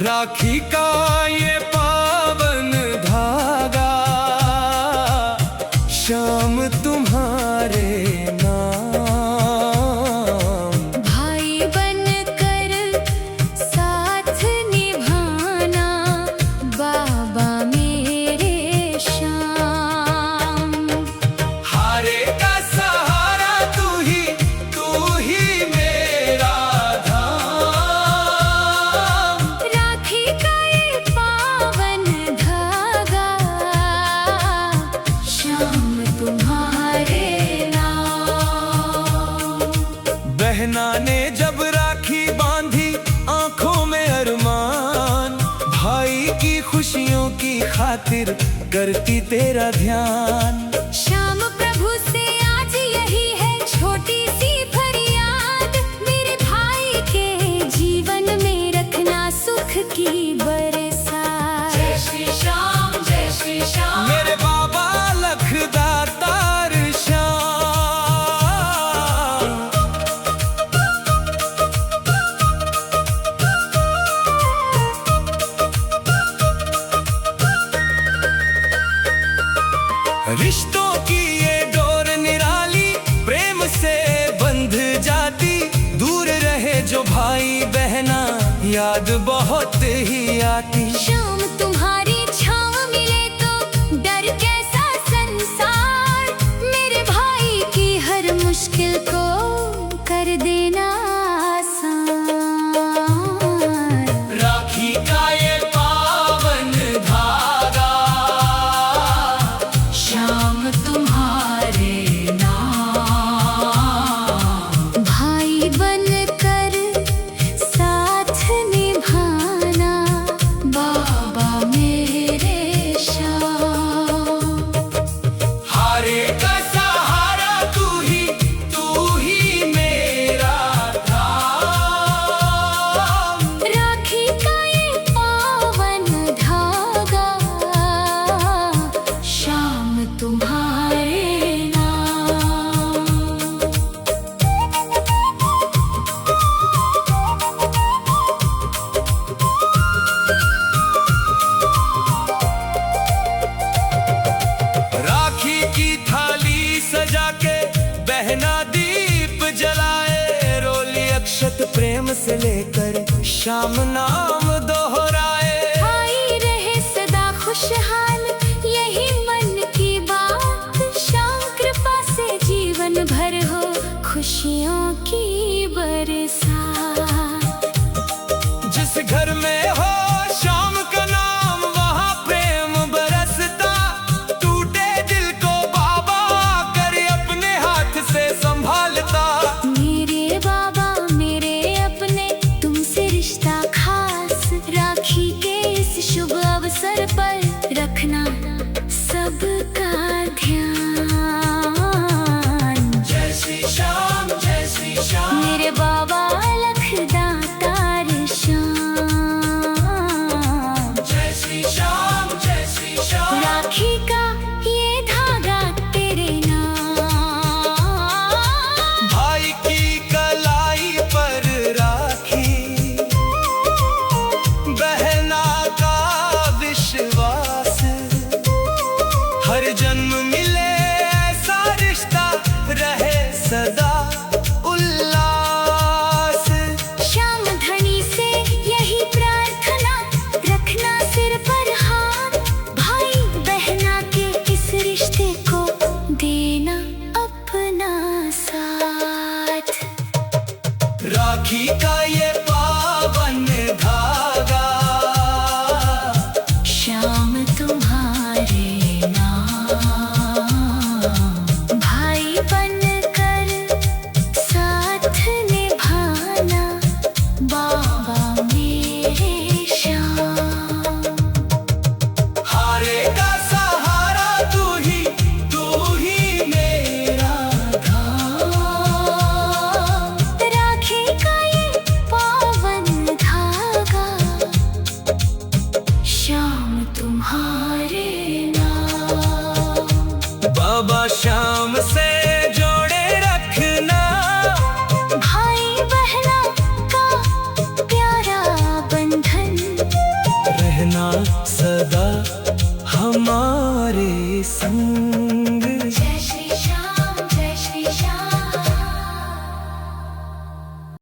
राखी का ये पावन धागा, श्याम तुम्हारे नाम। भाई बनकर साथ निभाना, बाबा मेरे श्याम। हारे का सहारा तू ही मेरा धाम। राखी का ये पावन धागा, श्याम तुम्हारे नाम। बहना ने जब राखी बांधी, आंखों में अरमान, भाई की खुशियों की खातिर करती तेरा ध्यान। श्याम प्रभु से आज यही है छोटी सी फरियाद, मेरे भाई के जीवन में रखना सुख की बरसात। जय श्री श्याम, जय श्री श्याम। मेरे बाबा लखदातार श्याम। रिश्तों की ये डोर निराली, प्रेम से बंध जाती। दूर रहे जो भाई बहना, याद बहुत ही आती। श्याम तुम्हारी छाँव मिले तो डर कैसा संसार, मेरे भाई की हर मुश्किल को कर देना आसान। राखी का ये पावन धागा, श्याम तुम्हारे नाम। भाई बनकर साथ निभाना, बाबा मेरे श्याम। हारे का सहारा तू ही मेरा धाम। राखी का ये पावन धागा, श्याम तुम्हारे नाम। राखी की थाली सजा के बहना दीप जलाए, रोली अक्षत प्रेम से लेकर श्याम नाम दोहराए। भाई रहे सदा खुशहाल, यही मन की बात। श्याम कृपा से जीवन भर हो खुशियों की बरसात। जिस घर में हो श्याम का नाम, वहाँ प्रेम बरसता। टूटे दिल को बाबा कर अपने हाथ से संभालता। मेरे बाबा मेरे अपने, तुमसे रिश्ता खास। राखी के इस शुभ अवसर पर रखना सबका ध्यान। जय श्री श्याम, जय श्री श्याम। मेरे बाबा लखदातार श्याम। जय श्री श्याम, जय श्री श्याम। राखी का ये धागा तेरे नाम। भाई की कलाई पर राखी, बहना का विश्वास। हर जन्म मिले ऐसा रिश्ता, रहे सदा उल्लास। श्याम धनी से यही प्रार्थना, रखना सिर पर हाथ। भाई बहना के इस रिश्ते को देना अपना साथ। राखी का ये पावन धागा, श्याम तुम्हारे नाम। भाई बनकर साथ निभाना, बाबा मेरे श्याम। हारे का सहारा तू ही मेरा धाम। राखी का ये पावन धागा, श्याम तुम्हारे नाम। बाबा श्याम से जोड़े रखना, भाई बहना का प्यारा बंधन। हमारे संग।